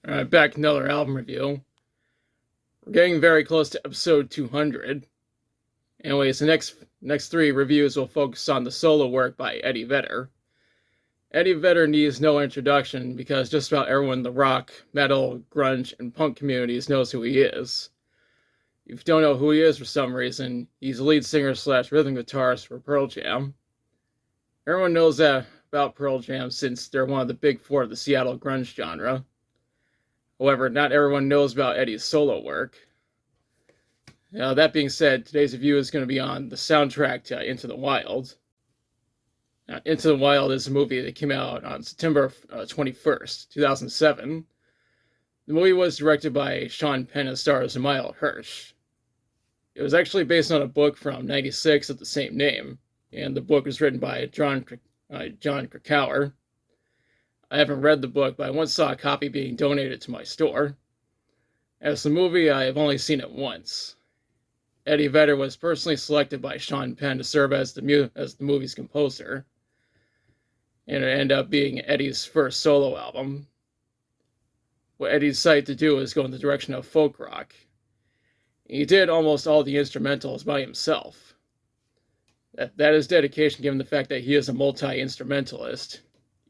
Back with another album review. We're getting very close to episode 200. Anyways, the next three reviews will focus on the solo work by Eddie Vedder. Eddie Vedder needs no introduction because just about everyone in the rock, metal, grunge, and punk communities knows who he is. If you don't know who he is for some reason, he's the lead singer slash rhythm guitarist for Pearl Jam. Everyone knows that about Pearl Jam since they're one of the big four of the Seattle grunge genre. However, not everyone knows about Eddie's solo work. That being said, today's review is going to be on the soundtrack to Into the Wild. Into the Wild is a movie that came out on September 21st, 2007. The movie was directed by Sean Penn and stars Emile Hirsch. It was actually based on a book from '96 of the same name, and the book was written by John Krakauer. I haven't read the book, but I once saw a copy being donated to my store. As the movie, I have only seen it once. Eddie Vedder was personally selected by Sean Penn to serve as the movie's composer, and it ended up being Eddie's first solo album. What Eddie decided to do was go in the direction of folk rock. He did almost all the instrumentals by himself. That is dedication given the fact that he is a multi-instrumentalist.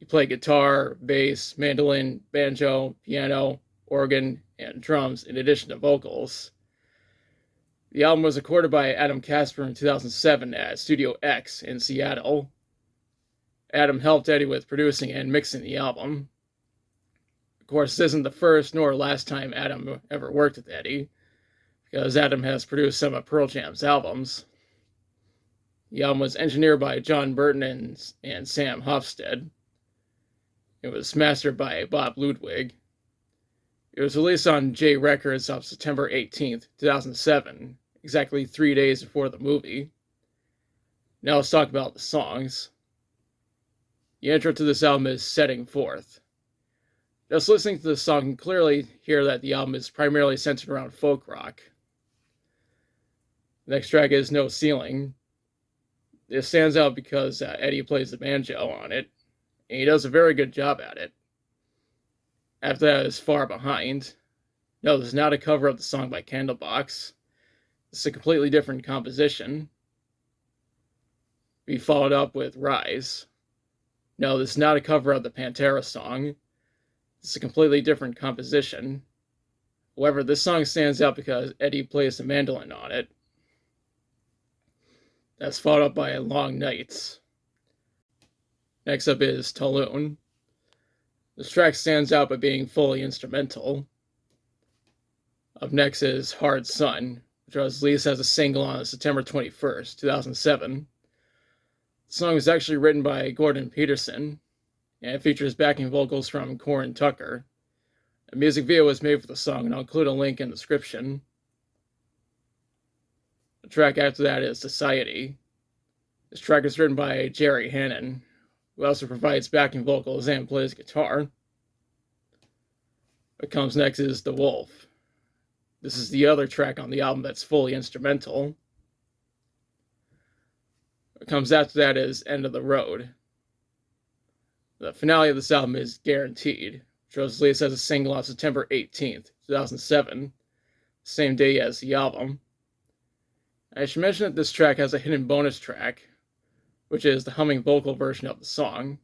He played guitar, bass, mandolin, banjo, piano, organ, and drums in addition to vocals. The album was recorded by Adam Casper in 2007 at Studio X in Seattle. Adam helped Eddie with producing and mixing the album. Of course, this isn't the first nor last time Adam ever worked with Eddie, because Adam has produced some of Pearl Jam's albums. The album was engineered by John Burton and Sam Hofstede. It was mastered by Bob Ludwig. It was released on J Records on September 18th, 2007, exactly 3 days before the movie. Now let's talk about the songs. The intro to this album is Setting Forth. Just listening to the song, you can clearly hear that the album is primarily centered around folk rock. The next track is No Ceiling. This stands out because Eddie plays the banjo on it, and he does a very good job at it. After that is Far Behind. No, this is not a cover of the song by Candlebox. This is a completely different composition. We followed up with Rise. No, this is not a cover of the Pantera song. This is a completely different composition. However, this song stands out because Eddie plays the mandolin on it. That's followed up by Long Nights. Next up is Tulloon. This track stands out by being fully instrumental. Up next is Hard Sun, which was released as a single on September 21st, 2007. The song was actually written by Gordon Peterson, and it features backing vocals from Corin Tucker. A music video was made for the song, and I'll include a link in the description. The track after that is Society. This track is written by Jerry Hannon, who also provides backing vocals and plays guitar. What comes next is The Wolf. This is the other track on the album that's fully instrumental. What comes after that is End of the Road. The finale of this album is Guaranteed, which was released as a single on September 18th, 2007, same day as the album. I should mention that this track has a hidden bonus track, which is the humming vocal version of the song.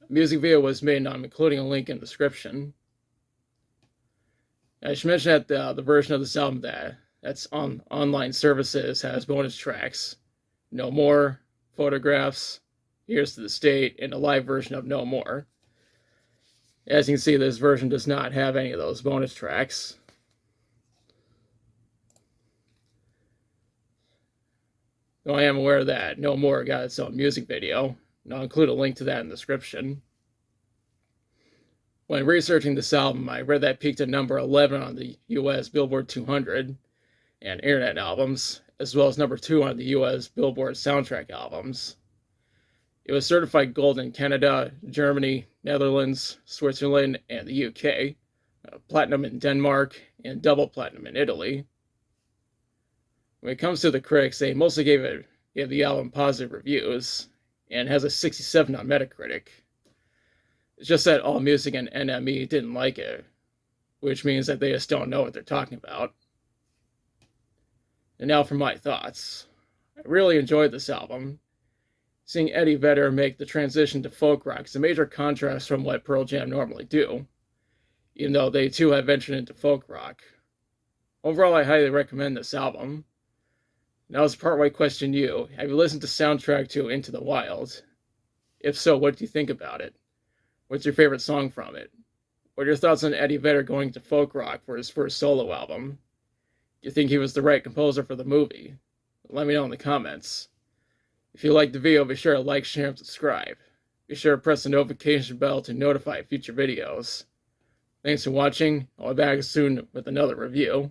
A music video was made, and I'm including a link in the description. I should mention that the version of this album that's on online services has bonus tracks: No More, Photographs, Here's to the State, and a live version of No More. As you can see, this version does not have any of those bonus tracks. Though I am aware that No More got its own music video, and I'll include a link to that in the description. When researching this album, I read that it peaked at number 11 on the US Billboard 200 and Internet Albums, as well as number 2 on the US Billboard Soundtrack Albums. It was certified gold in Canada, Germany, Netherlands, Switzerland, and the UK, platinum in Denmark, and double platinum in Italy. When it comes to the critics, they mostly gave the album positive reviews, and has a 67 on Metacritic. It's just that AllMusic and NME didn't like it, which means that they just don't know what they're talking about. And now for my thoughts. I really enjoyed this album. Seeing Eddie Vedder make the transition to folk rock is a major contrast from what Pearl Jam normally do, even though they too have ventured into folk rock. Overall, I highly recommend this album. Now, as a part-way question you, have you listened to soundtrack to Into the Wild? If so, what do you think about it? What's your favorite song from it? What are your thoughts on Eddie Vedder going to folk rock for his first solo album? Do you think he was the right composer for the movie? Let me know in the comments. If you liked the video, be sure to like, share, and subscribe. Be sure to press the notification bell to notify future videos. Thanks for watching. I'll be back soon with another review.